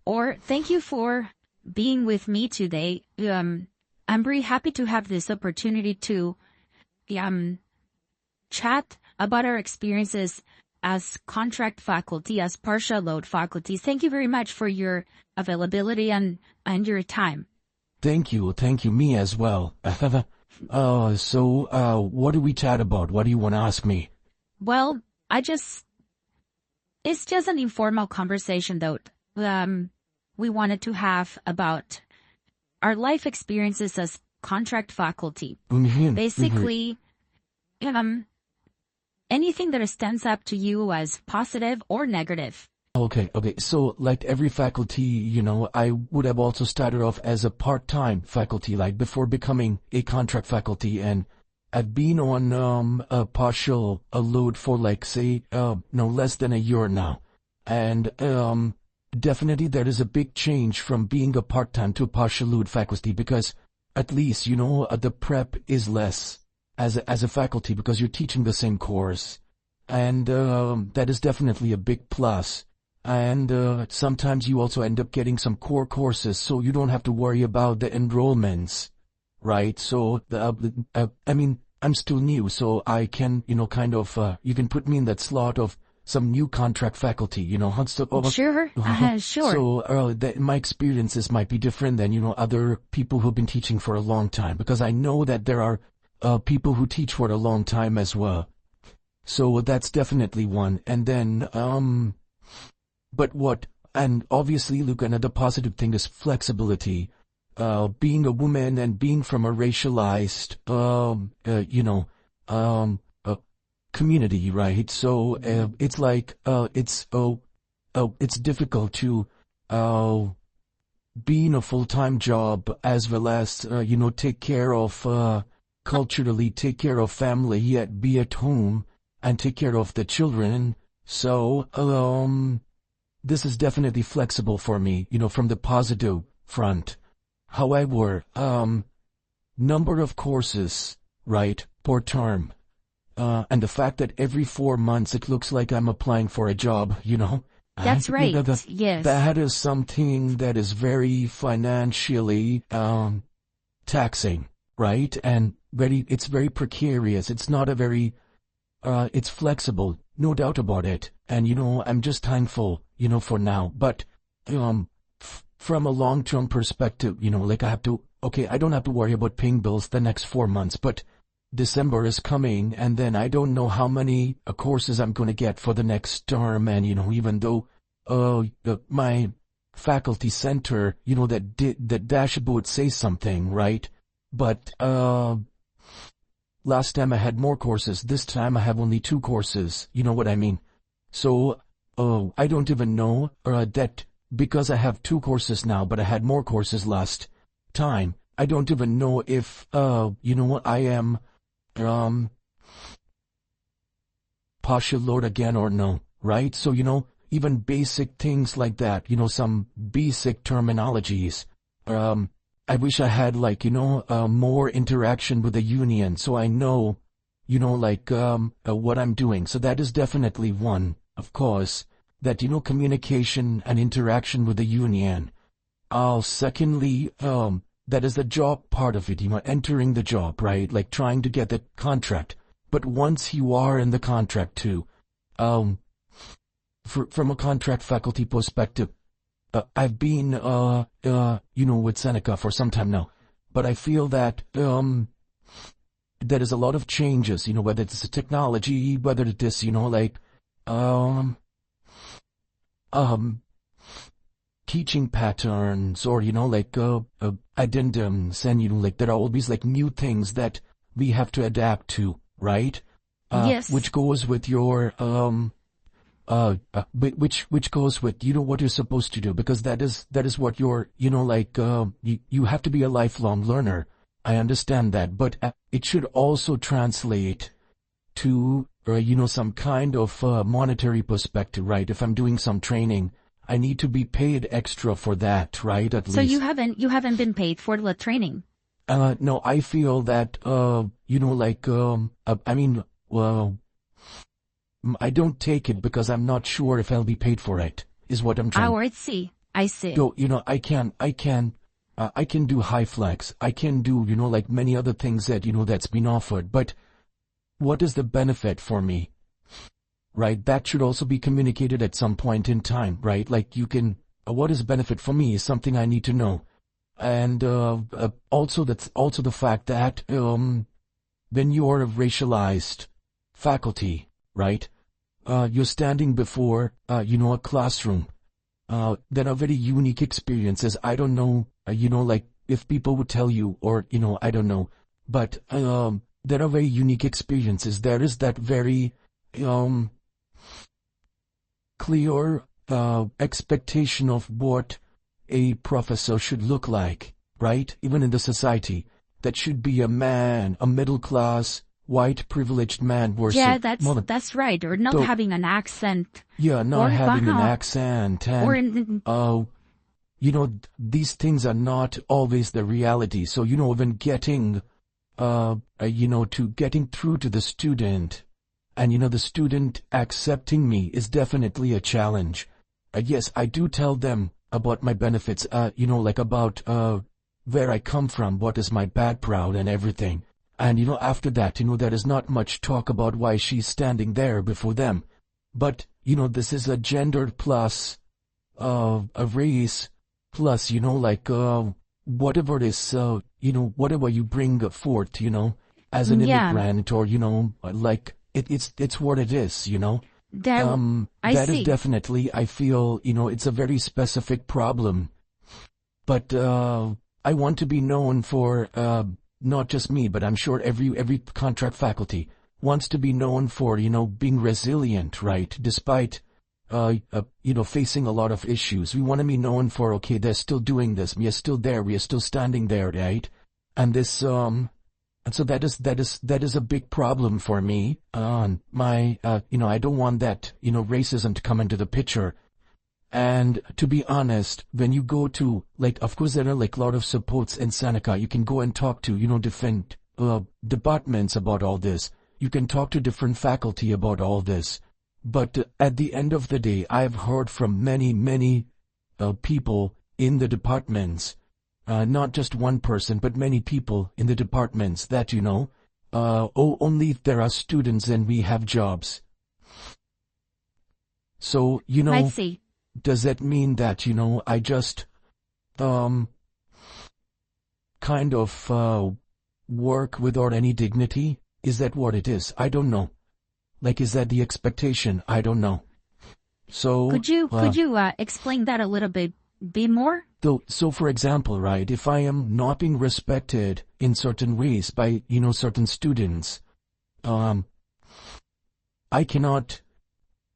Hello. Thank you for being with me today. I'm very happy to have this opportunity to um chat about our experiences as contract faculty, as partial load faculty. Thank you very much for your availability and your time. Thank you. Thank you. Me as well. What do we chat about? What do you want to ask me? Well, it's just an informal conversation though. We wanted to have about our life experiences as contract faculty. Basically, anything that stands up to you as positive or negative. Okay. So, like every faculty, I would have also started off as a part-time faculty, like before becoming a contract faculty, and I've been on a partial load for like say no less than a year now, and definitely there is a big change from being a part-time to a partial load faculty, because at least the prep is less as a faculty because you're teaching the same course, and that is definitely a big plus. And sometimes you also end up getting some core courses, so you don't have to worry about the enrollments, right? So I'm still new, so I can, kind of, you can put me in that slot of some new contract faculty, Sure, sure. So my experiences might be different than, other people who've been teaching for a long time, because I know that there are people who teach for a long time as well. So that's definitely one. And then, and obviously, look, another positive thing is flexibility. Being a woman and being from a racialized, community, right? So, it's like, it's difficult to, be in a full-time job as well as, take care of, culturally take care of family, yet be at home and take care of the children. So, this is definitely flexible for me, from the positive front. However, number of courses, right, per term, and the fact that every 4 months it looks like I'm applying for a job, That's right, yes. That is something that is very financially, taxing, right? And it's very precarious. It's not a very, it's flexible, no doubt about it. And, I'm just thankful, for now. But, from a long-term perspective, like I don't have to worry about paying bills the next 4 months, but December is coming, and then I don't know how many courses I'm going to get for the next term. And, even though, my faculty center, that dashboard says something, right? But, last time I had more courses. This time I have only 2 courses. You know what I mean? So, I don't even know that because I have 2 courses now, but I had more courses last time. I don't even know if, I am, partial load again or no, right? So, even basic things like that, some basic terminologies. I wish I had more interaction with the union so I know, what I'm doing. So that is definitely one, of course, that, communication and interaction with the union. Secondly, that is the job part of it, entering the job, right? Like trying to get the contract. But once you are in the contract too, from a contract faculty perspective, I've been, with Seneca for some time now, but I feel that, there is a lot of changes, whether it's a technology, whether it is, teaching patterns or, addendums, and, there are always, new things that we have to adapt to, right? Yes. Which goes with your, which goes with, what you're supposed to do, because that is what you're, you have to be a lifelong learner. I understand that, but it should also translate to, some kind of monetary perspective, right? If I'm doing some training, I need to be paid extra for that, right? At least. So you haven't been paid for the training? No, I feel that, I don't take it because I'm not sure if I'll be paid for it, is what I'm trying. Oh, I see. I see. So, I can do high flex. I can do, like many other things that, that's been offered. But what is the benefit for me? Right? That should also be communicated at some point in time, right? Like what is the benefit for me is something I need to know. And, also that's also the fact that, when you are a racialized faculty, right? You're standing before, a classroom. There are very unique experiences. I don't know, like if people would tell you or, I don't know. But, there are very unique experiences. There is that very, clear, expectation of what a professor should look like, right? Even in the society. That should be a man, a middle class, white privileged man versus Yeah, that's right. Or not having an accent. Yeah, not having an accent and these things are not always the reality. So, when getting getting through to the student and the student accepting me is definitely a challenge. Yes, I do tell them about my benefits, like about where I come from, what is my background and everything. And after that, there is not much talk about why she's standing there before them. But, this is a gender plus, a race plus, whatever it is, whatever you bring forth, as an immigrant or, like, it's what it is, that is definitely, I feel, it's a very specific problem. But, I want to be known for, not just me, but I'm sure every contract faculty wants to be known for, being resilient, right? Despite, facing a lot of issues. We want to be known for, okay, they're still doing this. We are still there. We are still standing there, right? And this, and so that is a big problem for me. I don't want that, racism to come into the picture. And to be honest, when you go to, like, of course there are like a lot of supports in Seneca. You can go and talk to, different departments about all this. You can talk to different faculty about all this. But at the end of the day, I've heard from many people in the departments, not just one person, but many people in the departments that, only if there are students then we have jobs. So, I see. Does that mean that, I just, kind of, work without any dignity? Is that what it is? I don't know. Like, is that the expectation? I don't know. So, could you explain that a little bit more? So for example, right, if I am not being respected in certain ways by, certain students, I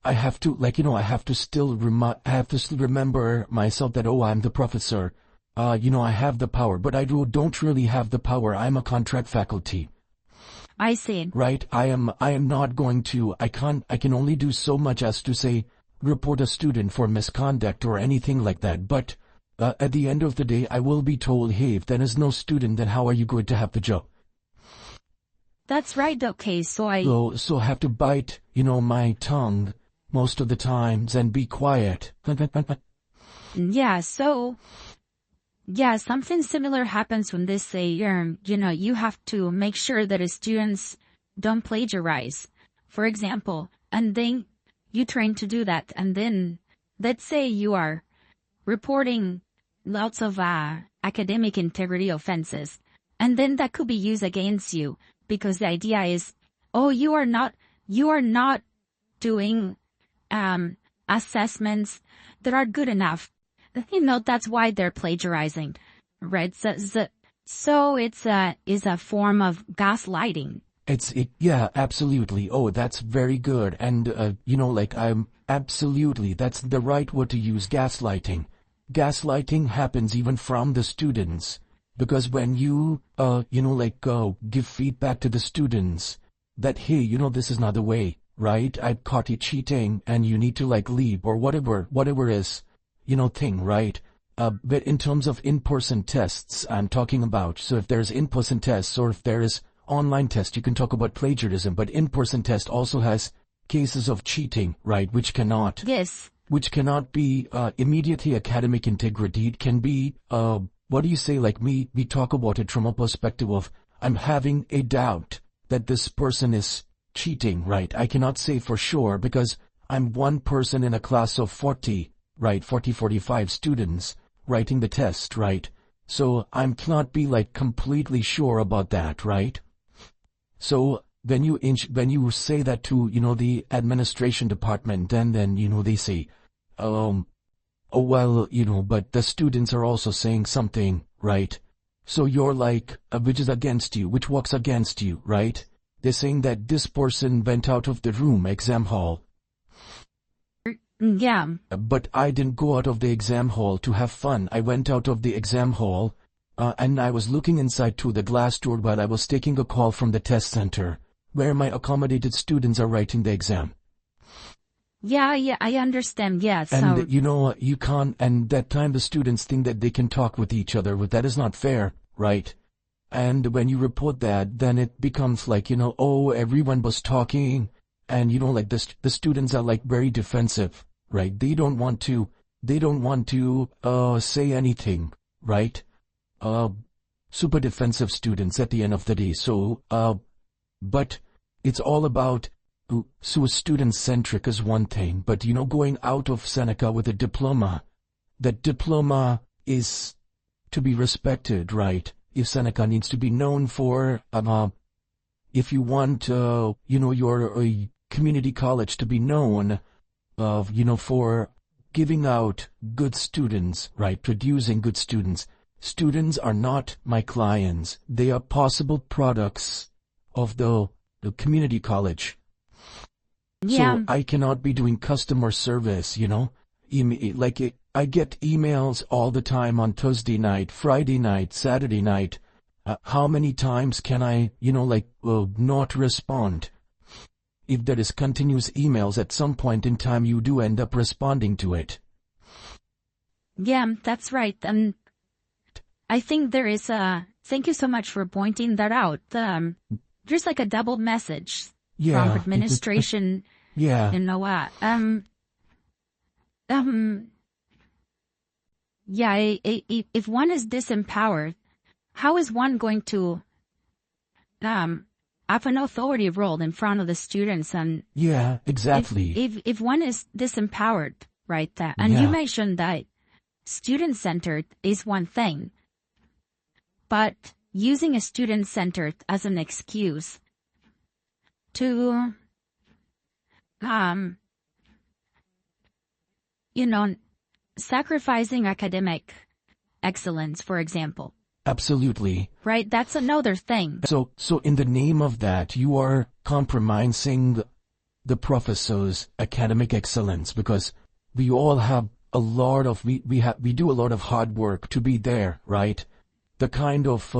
have to, like, I have to still remember myself that, oh, I'm the professor. I have the power, but I don't really have the power. I'm a contract faculty. I see. Right? I am not going to, I can only do so much as to say, report a student for misconduct or anything like that. But, at the end of the day, I will be told, hey, if there is no student, then how are you going to have the job? That's right. Okay. So I have to bite, my tongue most of the times and be quiet. Yeah. So, yeah, something similar happens when they say, you have to make sure that the students don't plagiarize, for example, and then you train to do that. And then let's say you are reporting lots of academic integrity offenses, and then that could be used against you because the idea is, oh, you are not doing assessments that are good enough. That's why they're plagiarizing, right? So it's a form of gaslighting. Yeah, absolutely. Oh, that's very good. And, absolutely, that's the right word to use, gaslighting. Gaslighting happens even from the students. Because when you, give feedback to the students that, hey, this is not the way, right? I caught you cheating and you need to, leave or whatever is, thing, right? But in terms of in-person tests, I'm talking about, so if there's in-person tests or if there is online test, you can talk about plagiarism, but in-person test also has cases of cheating, right, which cannot. Yes. which cannot be immediately academic integrity. It can be, what do you say, like we talk about it from a perspective of, I'm having a doubt that this person is cheating, right? I cannot say for sure because I'm one person in a class of 40, right? 40, 45 students writing the test, right? So I cannot be like completely sure about that, right? So when you say that to, the administration department, and then, they say, oh well, but the students are also saying something, right? So you're like, which is against you, which works against you, right? They're saying that this person went out of the room, exam hall. Yeah. But I didn't go out of the exam hall to have fun. I went out of the exam hall, and I was looking inside through the glass door while I was taking a call from the test center, where my accommodated students are writing the exam. Yeah, I understand, yes. And, you can't, and that time the students think that they can talk with each other, but that is not fair, right? And when you report that, then it becomes like, oh, everyone was talking, and, like the students are like very defensive, right? They don't want to say anything, right? Super defensive students at the end of the day. So, but it's all about, so student-centric is one thing, but going out of Seneca with a diploma, that diploma is to be respected, right? If Seneca needs to be known for, if you want, your community college to be known, for giving out good students, right? Producing good students. Students are not my clients. They are possible products of the community college. Yeah. So I cannot be doing customer service, I get emails all the time on Thursday night, Friday night, Saturday night. How many times can I, not respond? If there is continuous emails, at some point in time you do end up responding to it. Yeah, that's right. And I think there is thank you so much for pointing that out. There's like a double message. Yeah. From administration. Yeah. Yeah, if one is disempowered, how is one going to have an authority role in front of the students? And yeah, exactly. If one is disempowered, right? And you mentioned that student-centered is one thing, but using a student-centered as an excuse to, sacrificing academic excellence, for example. Absolutely. Right? That's another thing. So in the name of that, you are compromising the professor's academic excellence, because we all have a lot of, we do a lot of hard work to be there, right? The kind of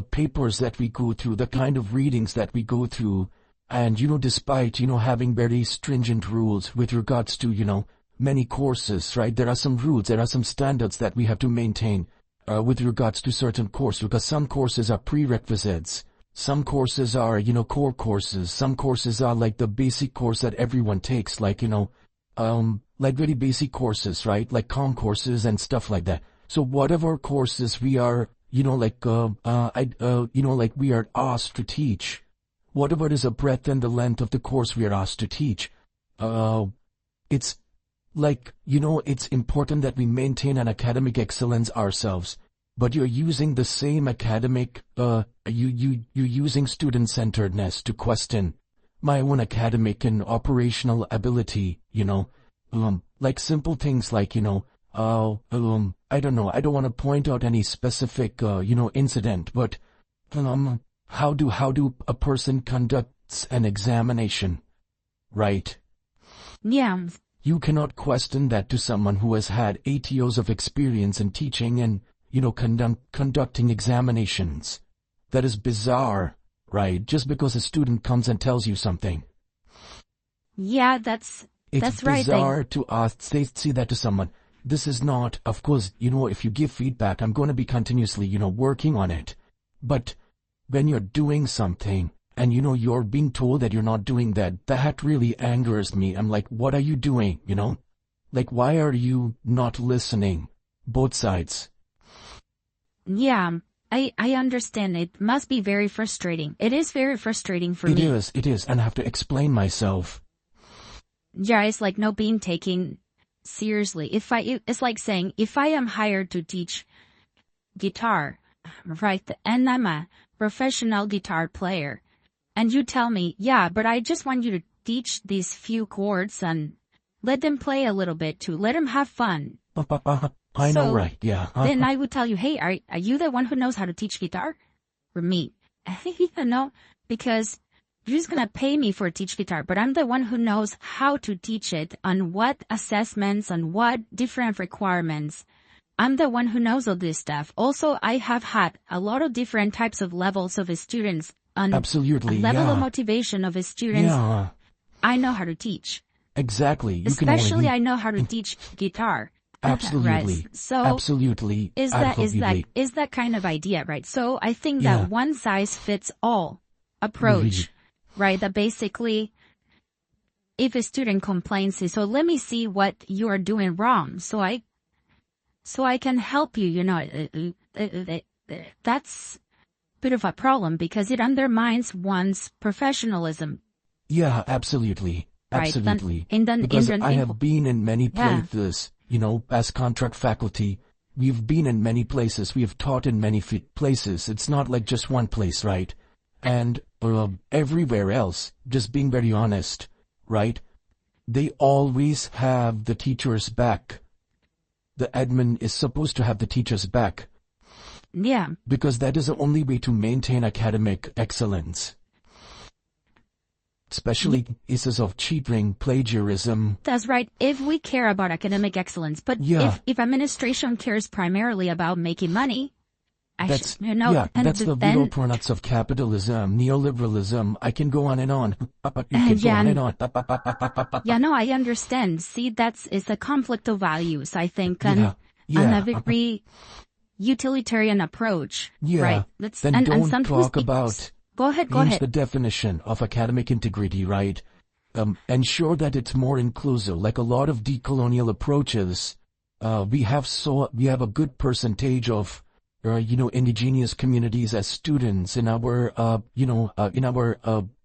papers that we go through, the kind of readings that we go through, and, despite, having very stringent rules with regards to, many courses, right? There are some rules, there are some standards that we have to maintain with regards to certain courses, because some courses are prerequisites, some courses are, core courses, some courses are like the basic course that everyone takes, like, like very basic courses, right? Like comm courses and stuff like that. So whatever courses we are, like we are asked to teach, whatever is the breadth and the length of the course we are asked to teach, it's like, it's important that we maintain an academic excellence ourselves, but you're using the same academic, you're using student-centeredness to question my own academic and operational ability, like simple things like, I don't know, I don't want to point out any specific, incident, but, how do a person conducts an examination, right? Yeah. You cannot question that to someone who has had 8 years of experience in teaching and, conducting examinations. That is bizarre, right? Just because a student comes and tells you something. Yeah, that's right. It's bizarre to say that to someone. This is not, of course, if you give feedback, I'm going to be continuously, working on it. But when you're doing something, and you're being told that you're not doing that, that really angers me. I'm like, what are you doing, Like, why are you not listening? Both sides. Yeah, I understand. It must be very frustrating. It is very frustrating for me. It is, and I have to explain myself. Yeah, it's like no being taken seriously. It's like saying, if I am hired to teach guitar, right, and I'm a professional guitar player, and you tell me, yeah, but I just want you to teach these few chords and let them play a little bit too. Let them have fun. I know, So, right? Yeah. Then I would tell you, hey, are you the one who knows how to teach guitar? Or me? I think no, because you're just gonna pay me for teach guitar, but I'm the one who knows how to teach it, on what assessments, on what different requirements. I'm the one who knows all this stuff. Also, I have had a lot of different types of levels of students, on Absolutely, a level of yeah. motivation of students. Yeah. I know how to teach. Exactly. You Especially, can only... I know how to teach guitar. Absolutely. Right. So Absolutely. is that kind of idea, right? So I think Yeah. that one size fits all approach, right? That basically, if a student complains, say, so let me see what you are doing wrong, so I can help you. You know, that's a bit of a problem because it undermines one's professionalism. Yeah, absolutely. Right. Absolutely. Then, Because I have been in many Yeah. places, you know, as contract faculty. We've been in many places. We have taught in many places. It's not like just one place, right? And everywhere else, just being very honest, right? They always have the teacher's back. The admin is supposed to have the teacher's back. Yeah. Because that is the only way to maintain academic excellence. Especially cases of cheating, plagiarism. That's right. If we care about academic excellence, but Yeah. if administration cares primarily about making money, That's the little products of capitalism, neoliberalism. I can go on and on. You can go on and on. Yeah, no, I understand. See, it's a conflict of values, I think, and a very utilitarian approach. Yeah. Right. Then don't talk about... Go ahead. Change the definition of academic integrity, right? Ensure that it's more inclusive. Like a lot of decolonial approaches, we have a good percentage of, indigenous communities as students in our,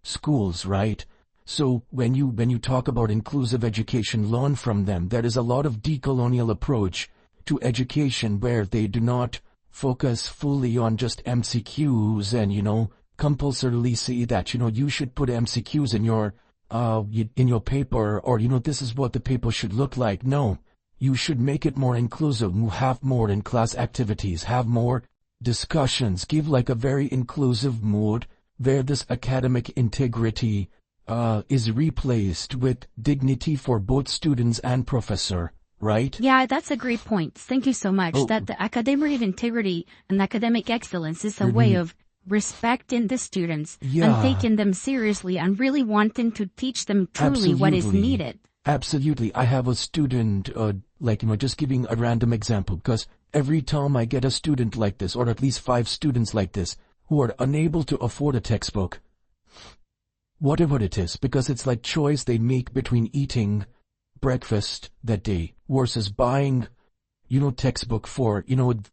schools, right? So when you talk about inclusive education, learn from them. There is a lot of decolonial approach to education where they do not focus fully on just MCQs and, compulsorily say that, you should put MCQs in your paper, or, this is what the paper should look like. No, you should make it more inclusive, have more in-class activities, have more discussions, give like a very inclusive mood where this academic integrity is replaced with dignity for both students and professor, right? Yeah, that's a great point. Thank you so much. That the academic integrity and academic excellence is a way of respecting the students and taking them seriously and really wanting to teach them truly what is needed. Absolutely. I have a student, just giving a random example, because every time I get a student like this, or at least 5 students like this, who are unable to afford a textbook, whatever it is, because it's like choice they make between eating breakfast that day versus buying, textbook for,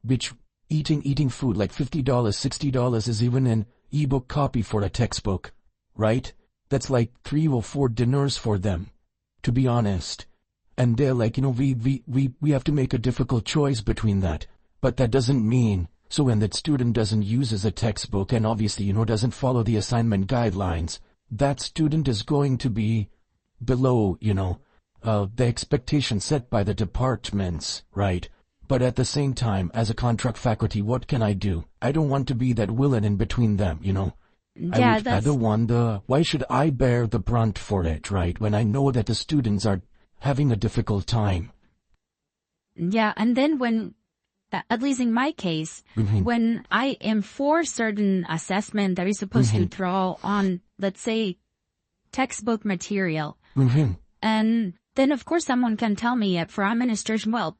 which eating food like $50, $60 is even an ebook copy for a textbook, right? That's like 3 or 4 dinners for them, to be honest. And they're like, we have to make a difficult choice between that. But that doesn't mean, so when that student doesn't use as a textbook and obviously, doesn't follow the assignment guidelines, that student is going to be below, the expectation set by the departments, right? But at the same time, as a contract faculty, what can I do? I don't want to be that villain in between them, Yeah, I don't want why should I bear the brunt for it, right? When I know that the students are having a difficult time. Yeah, and then at least in my case, when I am for certain assessment that is supposed to draw on, let's say, textbook material, and then of course someone can tell me for administration, well,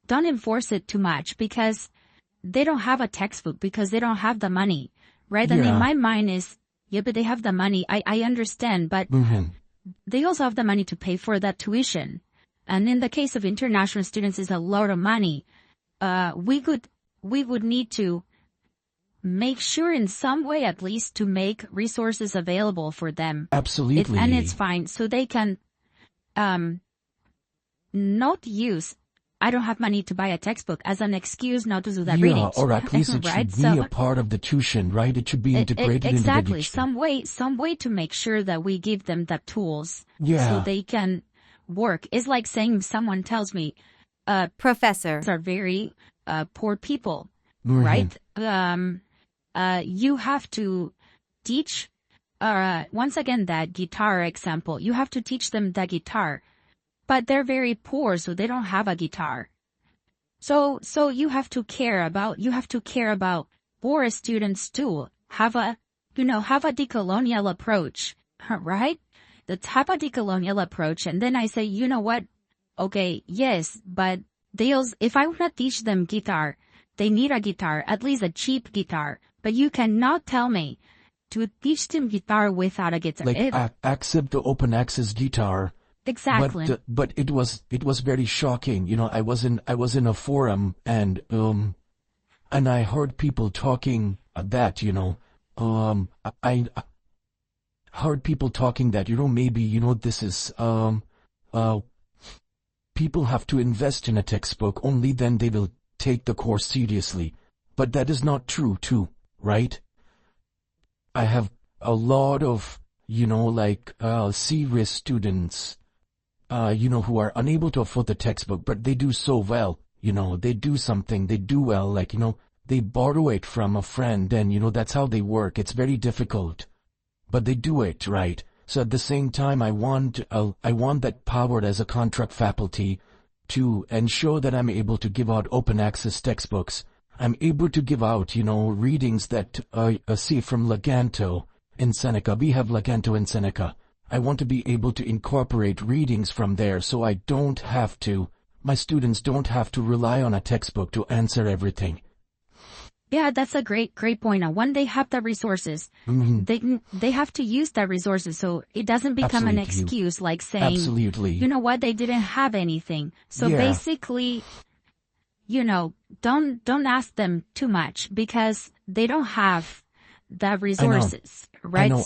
don't enforce it too much because they don't have a textbook, because they don't have the money, right? And in my mind is, yeah, but they have the money. I understand, but they also have the money to pay for that tuition. And in the case of international students, it's a lot of money. We would need to make sure in some way at least to make resources available for them. Absolutely. And it's fine. So they can, not use, I don't have money to buy a textbook as an excuse not to do that reading. Yeah, or at least it right? should be a part of the tuition, right? It should be integrated exactly. into the Some way to make sure that we give them the tools. Yeah. So they can work. It's like saying someone tells me, Professor, are very, poor people, Mhm. right? You have to teach, once again, that guitar example, you have to teach them the guitar, but they're very poor, so they don't have a guitar. So you have to care about poor students too. Have a decolonial approach, right? Have a decolonial approach. And then I say, you know what? Okay, yes, but if I want to teach them guitar, they need a guitar, at least a cheap guitar. But you cannot tell me to teach them guitar without a guitar. Like accept the open access guitar. Exactly. But it was very shocking. I was in a forum and I heard people talking that, I heard people talking that, maybe, this is, people have to invest in a textbook, only then they will take the course seriously. But that is not true too, right? I have a lot of, serious students, who are unable to afford the textbook, but they do so well, they do something, they do well, they borrow it from a friend and, that's how they work. It's very difficult, but they do it, right? So at the same time, I want that power as a contract faculty to ensure that I'm able to give out open access textbooks. I'm able to give out, readings that, say from Leganto in Seneca. We have Leganto in Seneca. I want to be able to incorporate readings from there so my students don't have to rely on a textbook to answer everything. Yeah, that's a great point. Now, when they have the resources, they have to use the resources so it doesn't become an excuse like saying, Absolutely. you know what, they didn't have anything. So basically, don't ask them too much because they don't have the resources, right? I know,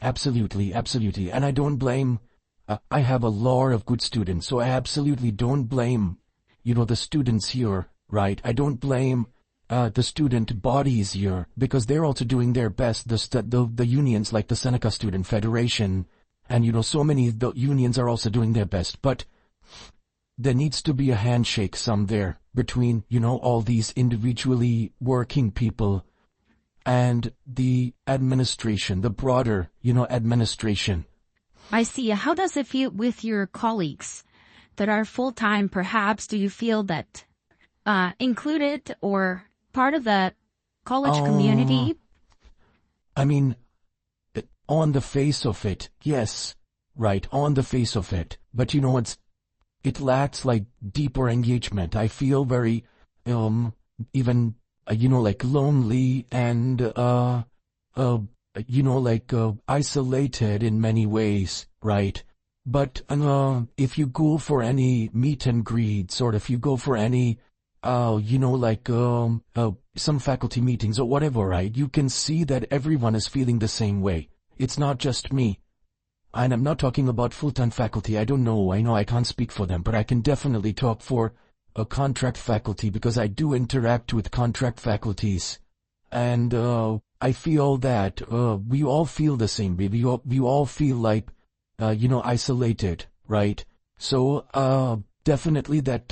absolutely. And I don't blame, I have a lot of good students, so I absolutely don't blame, the students here, right? I don't blame the student bodies here, because they're also doing their best. The unions like the Seneca Student Federation, and so many of the unions are also doing their best. But there needs to be a handshake somewhere between, all these individually working people and the administration, the broader, administration. I see. How does it feel with your colleagues that are full-time? Perhaps do you feel that included or part of the college community? I mean, on the face of it, yes, right, on the face of it. But it lacks like deeper engagement. I feel very, even, lonely and, isolated in many ways, right? But, if you go for any meet and greets, or if you go for any, some faculty meetings or whatever, right? You can see that everyone is feeling the same way. It's not just me. And I'm not talking about full-time faculty. I don't know. I know I can't speak for them, but I can definitely talk for a contract faculty because I do interact with contract faculties. And, I feel that, we all feel the same way. We all feel like, isolated, right? So, definitely that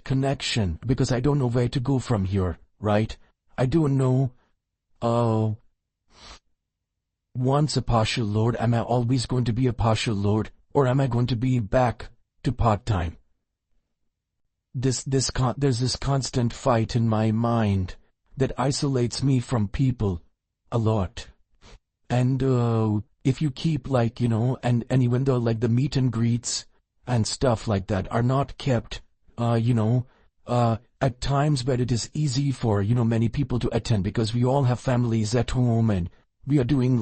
connection, because I don't know where to go from here, right? I don't know, once a partial load, am I always going to be a partial load, or am I going to be back to part-time? There's this constant fight in my mind that isolates me from people a lot. And, if you keep and even though the meet and greets and stuff like that are not kept, at times where it is easy for, many people to attend because we all have families at home and we are doing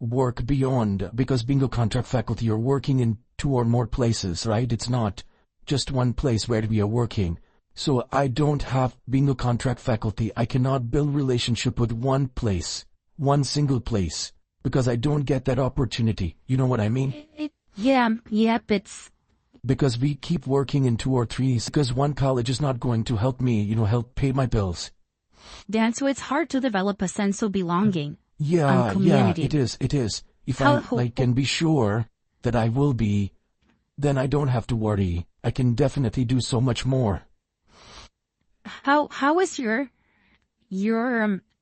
work beyond, because bingo contract faculty are working in 2 or more places, right? It's not just one place where we are working. So I don't have bingo contract faculty. I cannot build relationship with one place, one single place, because I don't get that opportunity. You know what I mean? Yep, it's... Because we keep working in 2 or 3, because one college is not going to help me, help pay my bills. Dan, so it's hard to develop a sense of belonging. Yeah, community. it is. If I can be sure that I will be, then I don't have to worry. I can definitely do so much more. How is your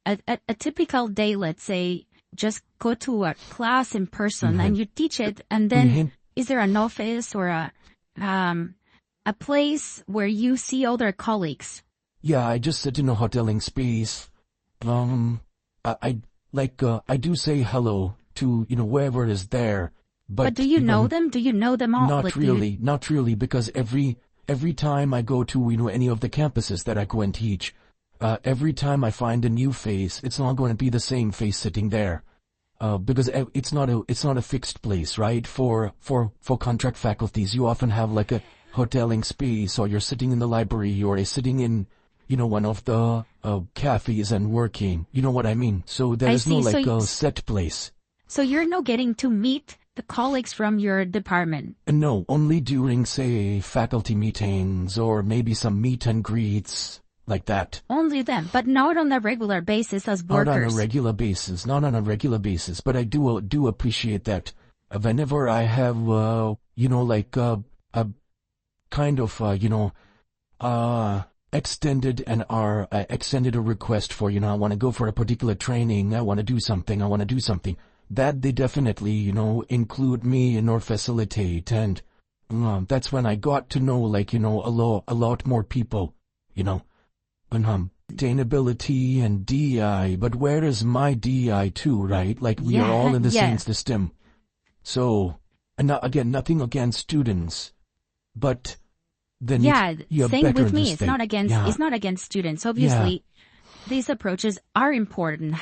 a typical day? Let's say just go to a class in person and you teach it, and then is there an office or a place where you see other colleagues? Yeah, I just sit in a hoteling space. I do say hello to, whoever is there. But do you know them? Do you know them all? Not really, because every time I go to, any of the campuses that I go and teach, every time I find a new face, it's not going to be the same face sitting there. Because it's not a fixed place, right? For contract faculties, you often have like a hoteling space, or you're sitting in the library, or you're sitting in, one of the cafes and working. You know what I mean? So there is no a set place. So you're not getting to meet the colleagues from your department? No, only during, say, faculty meetings, or maybe some meet and greets, like that. Only them, but not on a regular basis as workers. Not on a regular basis, but I do appreciate that. Whenever I have, a kind of, extended a request for, I want to go for a particular training, I want to do something, that they definitely, include me or facilitate, and that's when I got to know, a lot more people, sustainability and DEI, but where is my DEI too, right? Like, we are all in the same system. So, and again, nothing against students, but then same with me. It's not against students. Obviously, these approaches are important.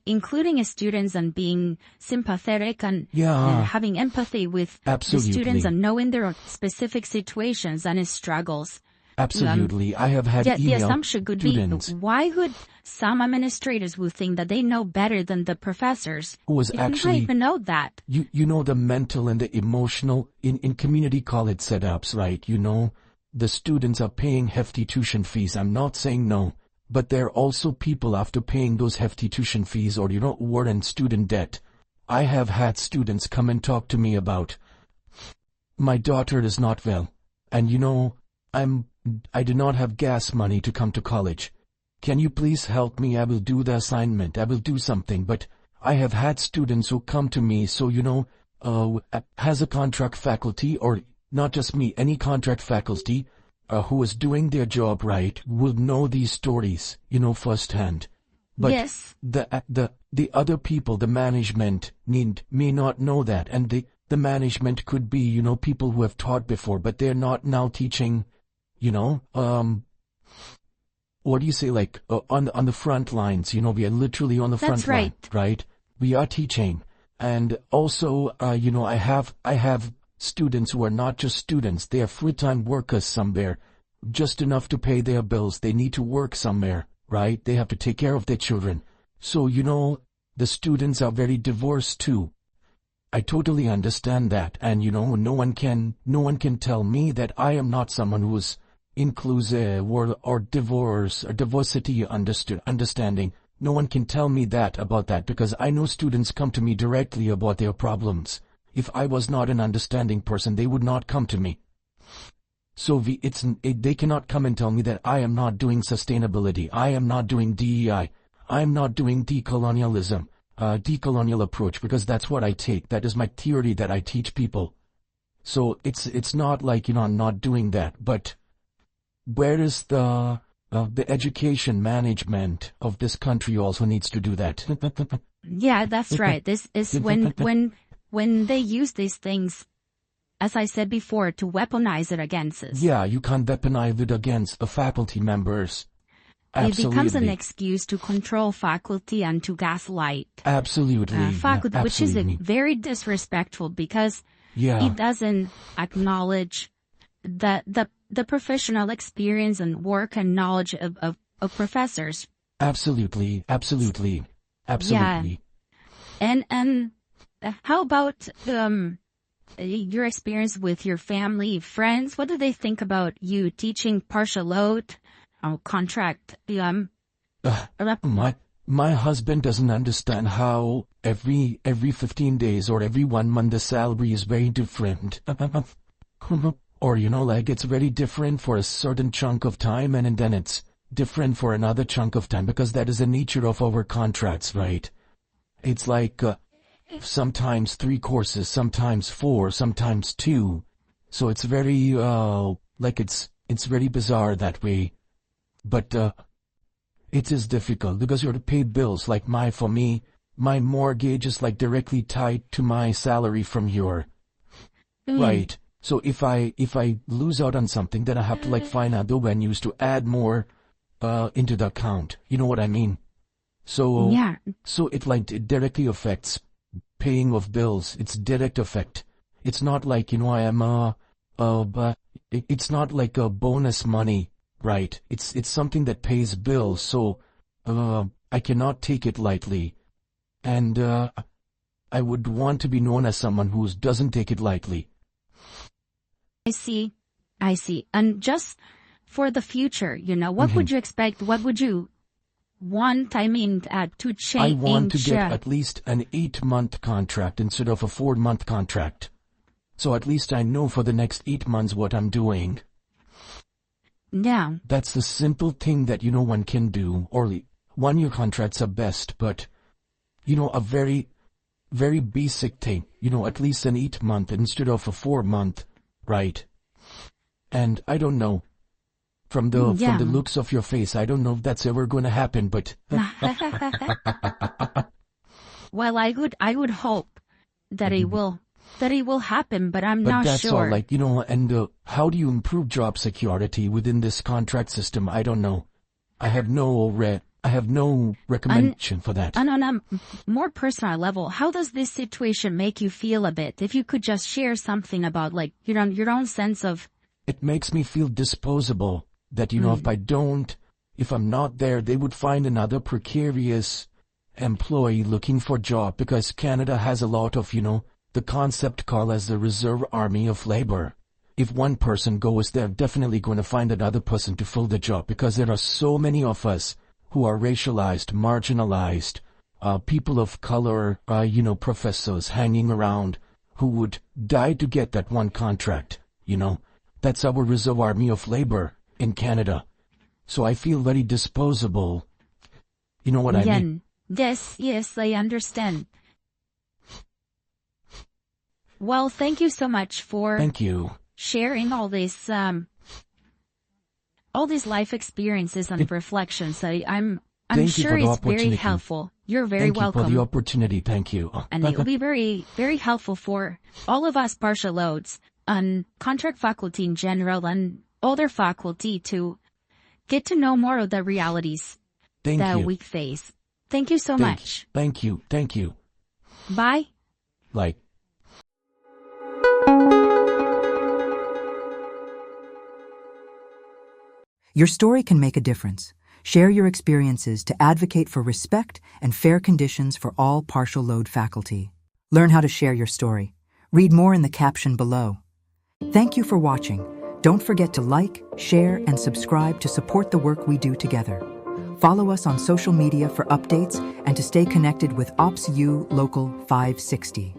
Including students and being sympathetic and having empathy with the students and knowing their specific situations and struggles. Absolutely. I have had email the assumption could students. Be, why would some administrators would think that they know better than the professors? Who was actually, don't even know that. You know the mental and the emotional, in community college setups, right? The students are paying hefty tuition fees. I'm not saying no, but there are also people after paying those hefty tuition fees, or, were in student debt. I have had students come and talk to me about, my daughter is not well, and I do not have gas money to come to college. Can you please help me? I will do the assignment. I will do something. But I have had students who come to me, so, has a contract faculty, or not just me, any contract faculty, who is doing their job right, will know these stories, firsthand. But yes. The other people, the management, may not know that. And the management could be, people who have taught before, but they're not now teaching, what do you say, like, on the front lines, we are literally on the front line, right? We are teaching. And also, I have students who are not just students, they are full-time workers somewhere, just enough to pay their bills. They need to work somewhere, right? They have to take care of their children. So, the students are very diverse too. I totally understand that. And, no one can tell me that I am not someone who is inclusive or diversity understanding. No one can tell me that about that, because I know students come to me directly about their problems. If I was not an understanding person, they would not come to me. So they cannot come and tell me that I am not doing sustainability, I am not doing DEI, I am not doing decolonialism, decolonial approach, because that's what I take. That is my theory that I teach people. So it's not like, I'm not doing that, but where is the education management of this country also needs to do that. Yeah, that's right. This is when they use these things, as I said before, to weaponize it against us. Yeah, you can't weaponize it against the faculty members. It becomes an Absolutely. excuse to control faculty and to gaslight Absolutely. faculty, which is Absolutely. very disrespectful because Yeah. it doesn't acknowledge the professional experience and work and knowledge of professors. Absolutely. Absolutely. Absolutely. And how about your experience with your family, friends? What do they think about you teaching partial load, contract? My husband doesn't understand how every 15 days or every 1 month the salary is very different. Or like it's very different for a certain chunk of time and then it's different for another chunk of time because that is the nature of our contracts, right? It's like sometimes 3 courses, sometimes 4, sometimes 2. So it's very like it's very bizarre that way. But it is difficult because you have to pay bills. Like for me, my mortgage is like directly tied to my salary from here. Right. So if I lose out on something, then I have to like find other venues to add more into the account. You know what I mean? So Yeah. so it directly affects paying of bills. It's direct effect. It's not like I am but it's not like a bonus money, right? It's something that pays bills. So I cannot take it lightly, and I would want to be known as someone who doesn't take it lightly. I see. And just for the future, what would you expect? What would you want? I mean, to change. I want to get at least an 8-month contract instead of a 4-month contract. So at least I know for the next 8 months what I'm doing. Yeah. That's the simple thing that one can do. Or 1-year contracts are best, but a very, very basic thing. At least an 8-month instead of a 4-month, right? And I don't know. From the looks of your face, I don't know if that's ever going to happen, but well, I would hope that it will happen, but I'm but not that's sure. all. And how do you improve job security within this contract system? I don't know. I have no recommendation for that. And on a more personal level, how does this situation make you feel a bit? If you could just share something about your own sense of. It makes me feel disposable. That if I'm not there, they would find another precarious employee looking for job, because Canada has a lot of, the concept called as the reserve army of labor. If one person goes, they're definitely going to find another person to fill the job, because there are so many of us who are racialized, marginalized, people of color, professors hanging around who would die to get that one contract, That's our reserve army of labor in Canada. So I feel very disposable. You know what I mean? Yes, I understand. Well, thank you so much for Thank you. sharing all these life experiences and reflections. I'm sure it's very helpful. You're very welcome. Thank you for the opportunity. Thank you. And it will be very, very helpful for all of us partial loads and contract faculty in general and other faculty to get to know more of the realities that we face. Thank you so much. Thank you. Bye. Like. Your story can make a difference. Share your experiences to advocate for respect and fair conditions for all partial load faculty. Learn how to share your story. Read more in the caption below. Thank you for watching. Don't forget to like, share, and subscribe to support the work we do together. Follow us on social media for updates and to stay connected with OPSEU Local 560.